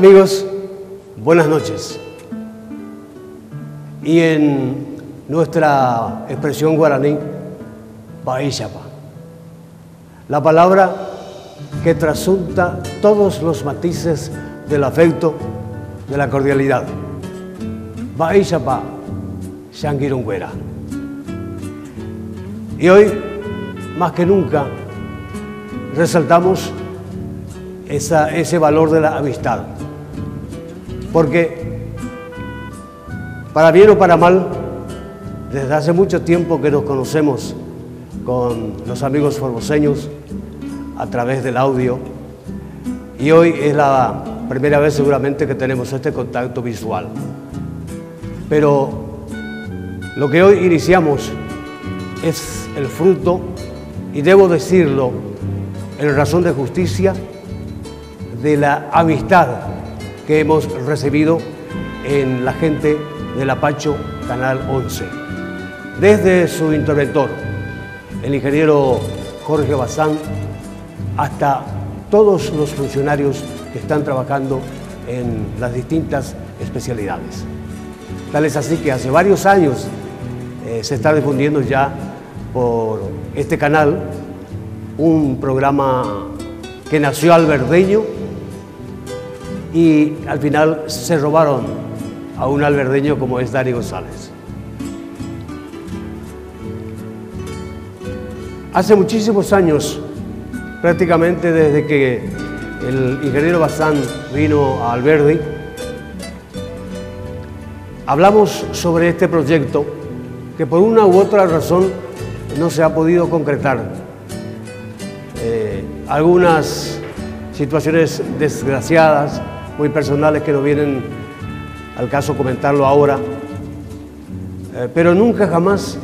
Amigos, buenas noches. Y en nuestra expresión guaraní, Baishapa, la palabra que trasunta todos los matices del afecto, de la cordialidad. Baishapa, Shangirunguera. Y hoy, más que nunca, resaltamos ese valor de la amistad. Porque, para bien o para mal, desde hace mucho tiempo que nos conocemos con los amigos formoseños a través del audio, y hoy es la primera vez seguramente que tenemos este contacto visual. Pero lo que hoy iniciamos es el fruto, y debo decirlo en razón de justicia, de la amistad que hemos recibido en la gente del Apacho Canal 11. Desde su interventor, el ingeniero Jorge Bazán, hasta todos los funcionarios que están trabajando en las distintas especialidades. Tal es así que hace varios años se está difundiendo ya por este canal un programa que nació alberdeño, y al final se robaron a un alberdeño como es Dani González. Hace muchísimos años, prácticamente desde que el ingeniero Bazán vino a Alberdi, hablamos sobre este proyecto que por una u otra razón no se ha podido concretar. Algunas situaciones desgraciadas, muy personales, que no vienen al caso comentarlo ahora, pero nunca jamás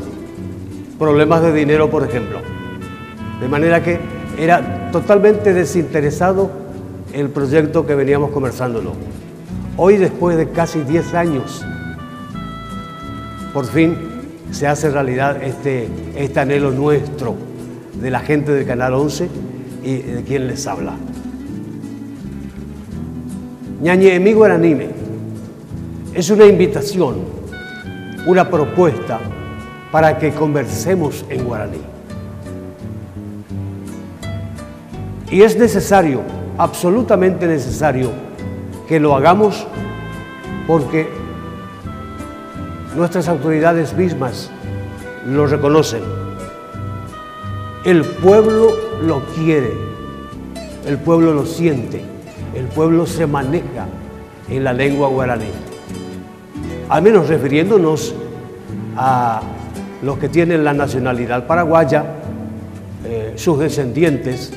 problemas de dinero, por ejemplo. De manera que era totalmente desinteresado el proyecto que veníamos conversándolo. Hoy, después de casi 10 años, por fin se hace realidad este anhelo nuestro, de la gente del Canal 11 y de quien les habla. Ñañemi Guaranime es una invitación, una propuesta para que conversemos en guaraní. Y es necesario, absolutamente necesario, que lo hagamos, porque nuestras autoridades mismas lo reconocen. El pueblo lo quiere, el pueblo lo siente. El pueblo se maneja en la lengua guaraní. Al menos refiriéndonos a los que tienen la nacionalidad paraguaya, sus descendientes,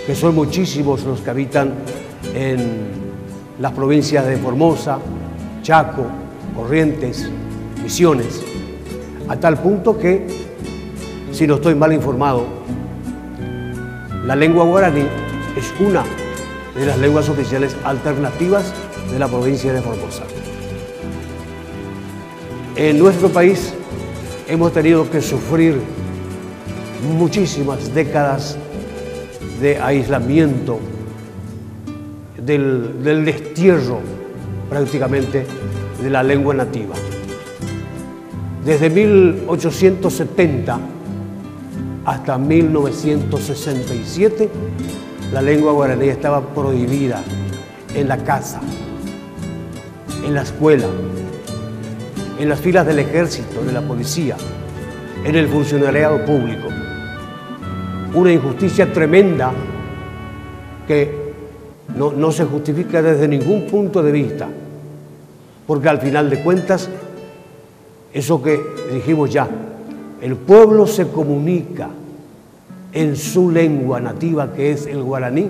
que son muchísimos los que habitan en las provincias de Formosa, Chaco, Corrientes, Misiones, a tal punto que, si no estoy mal informado, la lengua guaraní es una de las lenguas oficiales alternativas de la provincia de Formosa. En nuestro país hemos tenido que sufrir muchísimas décadas de aislamiento, del destierro prácticamente de la lengua nativa. Desde 1870 hasta 1967, la lengua guaraní estaba prohibida en la casa, en la escuela, en las filas del ejército, de la policía, en el funcionariado público. Una injusticia tremenda que no se justifica desde ningún punto de vista, porque al final de cuentas, eso que dijimos ya, el pueblo se comunica en su lengua nativa, que es el guaraní,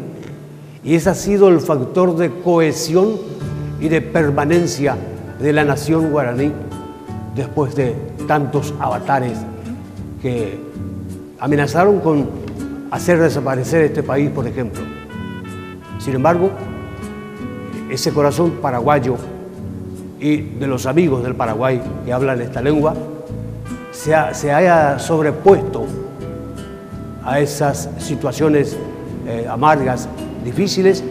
y ese ha sido el factor de cohesión y de permanencia de la nación guaraní después de tantos avatares que amenazaron con hacer desaparecer este país, por ejemplo. Sin embargo, ese corazón paraguayo y de los amigos del Paraguay que hablan esta lengua se haya sobrepuesto a esas situaciones amargas, difíciles,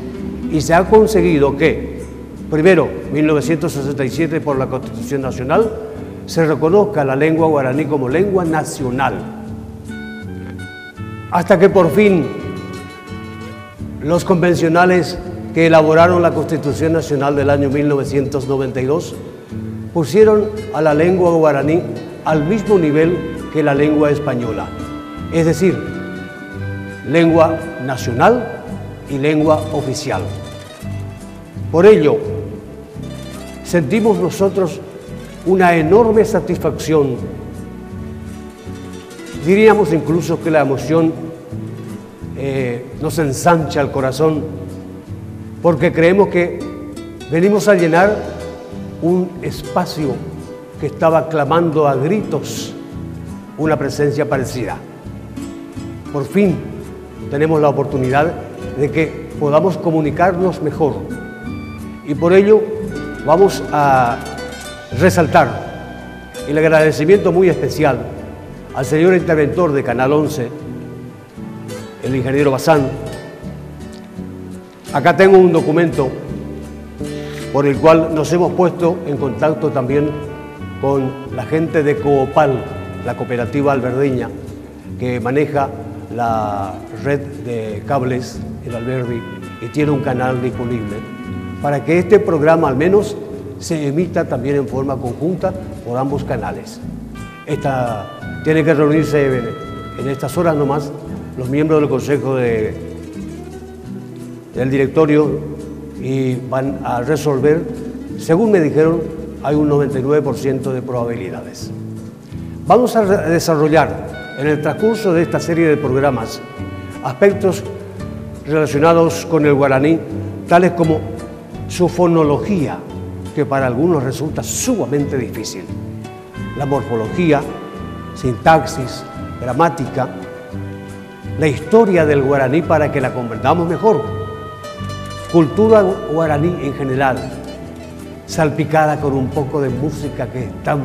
y se ha conseguido que primero, 1967, por la Constitución Nacional, se reconozca la lengua guaraní como lengua nacional. Hasta que por fin los convencionales que elaboraron la Constitución Nacional del año 1992 pusieron a la lengua guaraní al mismo nivel que la lengua española, es decir, lengua nacional y lengua oficial. Por ello, sentimos nosotros una enorme satisfacción. Diríamos incluso que la emoción nos ensancha el corazón, porque creemos que venimos a llenar un espacio que estaba clamando a gritos una presencia parecida. Por fin tenemos la oportunidad de que podamos comunicarnos mejor, y por ello vamos a resaltar el agradecimiento muy especial al señor interventor de Canal 11, el ingeniero Bazán. Acá tengo un documento por el cual nos hemos puesto en contacto también con la gente de Coopal, la cooperativa alberdiña, que maneja la red de cables, el Alberdi, y tiene un canal disponible, para que este programa al menos se emita también en forma conjunta por ambos canales. Tiene que reunirse en estas horas nomás los miembros del Consejo del Directorio y van a resolver, según me dijeron, hay un 99% de probabilidades. Vamos a desarrollar en el transcurso de esta serie de programas aspectos relacionados con el guaraní, tales como su fonología, que para algunos resulta sumamente difícil, la morfología, sintaxis, gramática, la historia del guaraní para que la comprendamos mejor, cultura guaraní en general, salpicada con un poco de música que es tan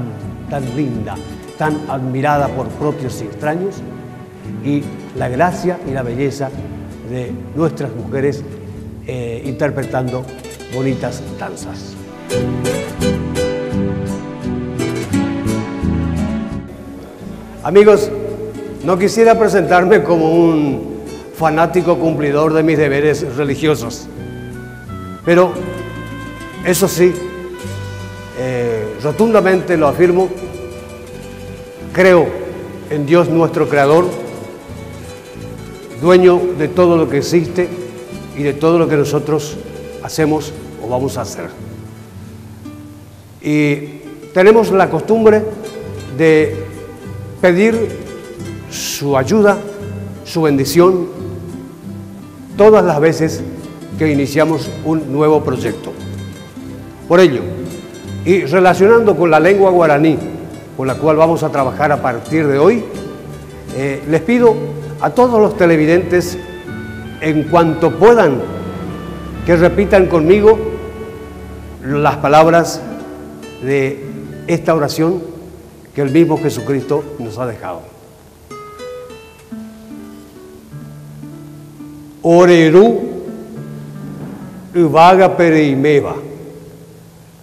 linda, tan admirada por propios y extraños, y la gracia y la belleza de nuestras mujeres interpretando bonitas danzas. Amigos, no quisiera presentarme como un fanático cumplidor de mis deberes religiosos, pero eso sí, rotundamente lo afirmo, creo en Dios nuestro Creador, dueño de todo lo que existe y de todo lo que nosotros hacemos o vamos a hacer. Y tenemos la costumbre de pedir su ayuda, su bendición, todas las veces que iniciamos un nuevo proyecto. Por ello, y relacionando con la lengua guaraní, con la cual vamos a trabajar a partir de hoy, les pido a todos los televidentes, en cuanto puedan, que repitan conmigo las palabras de esta oración que el mismo Jesucristo nos ha dejado. Orerú uvaga pereimeva.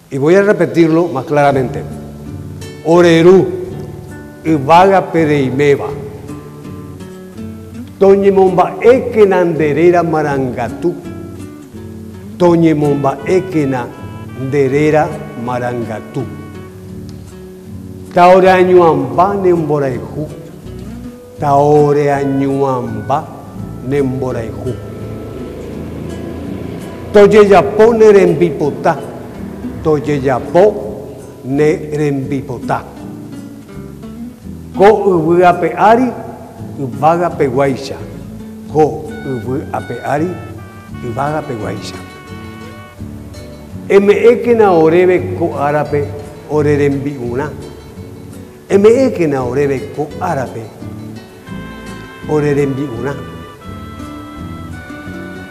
Y voy a repetirlo más claramente. Orerú uvaga pereimeva. Toñemomba ekenanderera marangatú. Toñemomba ekenanderera marangatú. Taore añuamba nemboraijú. Taore añuamba nemboraijú. Toyeyapo nerembipotá. Toyeyapo nerembipotá. Ko uvu apeari uvaga peguaisha. Ko uvu apeari uvaga peguaisha. Ekena orebe ko arape orerembiuna. Ekena orebe ko arape orerembiuna.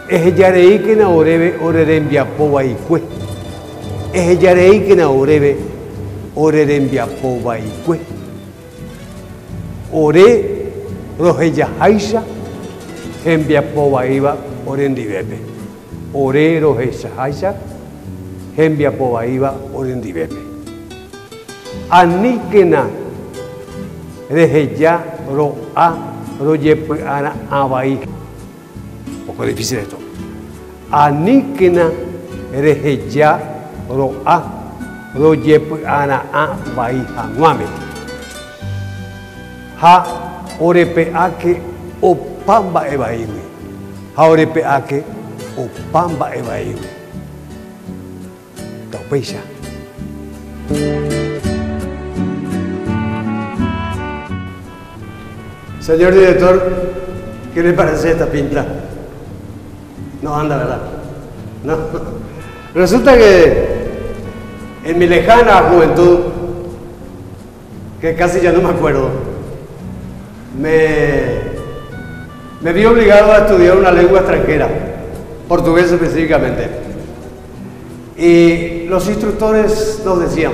Ejeyareikena orebe orerembiapobaikue. Ejeyareikena orebe orerembiapobaikue. Ore rojeyahaisha enviapobaiba orendibepe. Ore rojeyahaisha Hembia Pobaiba Orindibeme. Aníquena Regeya Roa Royepe Ana Abaí. Un poco difícil esto. Aníquena Regeya Roa Royepe Ana Abaí Anuame. Ha Orepe Ake Opamba Ebaiwe. Ha Orepe Ake Opamba Ebaiwe. Taupeya. Señor director, ¿qué le parece esta pinta? No anda, ¿verdad? No. Resulta que en mi lejana juventud, que casi ya no me acuerdo, me vi obligado a estudiar una lengua extranjera, portugués específicamente. Y los instructores nos decían,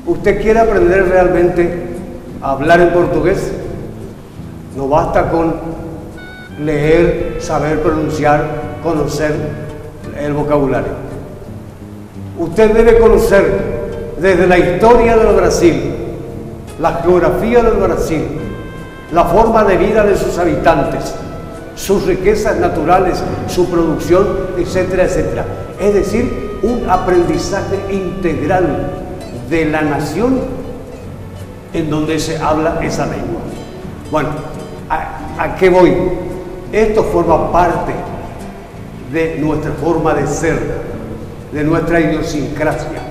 ¿usted quiere aprender realmente a hablar en portugués? No basta con leer, saber pronunciar, conocer el vocabulario. Usted debe conocer desde la historia del Brasil, la geografía del Brasil, la forma de vida de sus habitantes, sus riquezas naturales, su producción, etcétera, etcétera. Es decir, un aprendizaje integral de la nación en donde se habla esa lengua. Bueno, ¿a qué voy? Esto forma parte de nuestra forma de ser, de nuestra idiosincrasia.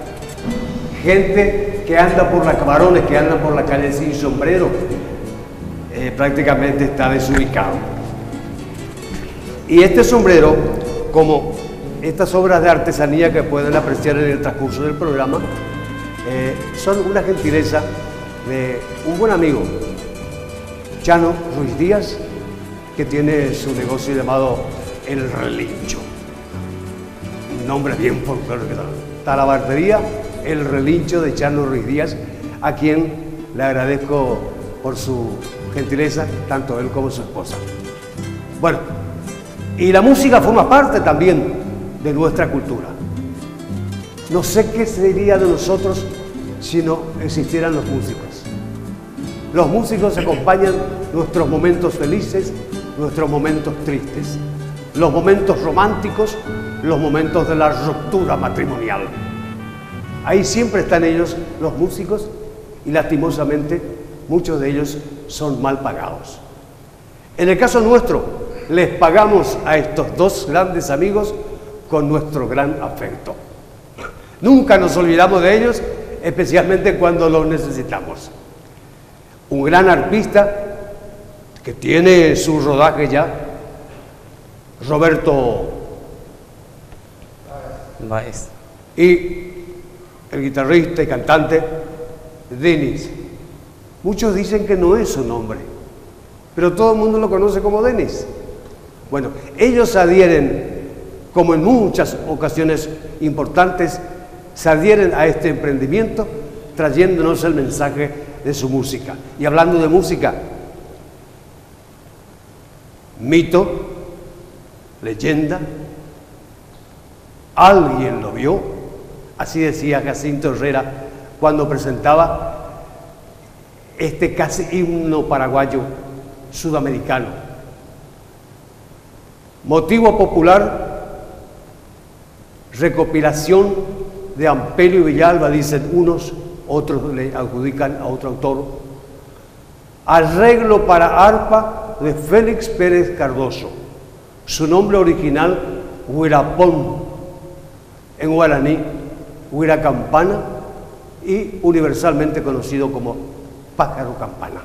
Gente que anda por la varones que andan por la calle sin sombrero, prácticamente está desubicado. Y este sombrero, como estas obras de artesanía que pueden apreciar en el transcurso del programa, son una gentileza de un buen amigo, Chano Ruiz Díaz, que tiene su negocio llamado El Relincho. Un nombre bien folclórico. Está la barbería El Relincho de Chano Ruiz Díaz, a quien le agradezco por su gentileza, tanto él como su esposa. Bueno, y la música forma parte también de nuestra cultura. No sé qué sería de nosotros si no existieran los músicos. Los músicos acompañan nuestros momentos felices, nuestros momentos tristes, los momentos románticos, los momentos de la ruptura matrimonial. Ahí siempre están ellos, los músicos, y lastimosamente muchos de ellos son mal pagados. En el caso nuestro, les pagamos a estos dos grandes amigos con nuestro gran afecto. Nunca nos olvidamos de ellos, especialmente cuando los necesitamos. Un gran arpista que tiene su rodaje ya, Roberto Baez, y el guitarrista y cantante Denis. Muchos dicen que no es su nombre, pero todo el mundo lo conoce como Denis. Bueno, ellos adhieren, como en muchas ocasiones importantes, se adhieren a este emprendimiento trayéndonos el mensaje de su música. Y hablando de música, mito, leyenda, alguien lo vio, así decía Jacinto Herrera cuando presentaba este casi himno paraguayo sudamericano. Motivo popular, recopilación de Ampelio y Villalba, dicen unos, otros le adjudican a otro autor. Arreglo para arpa de Félix Pérez Cardoso. Su nombre original, Huirapón, en guaraní, Huiracampana, y universalmente conocido como pájaro campana.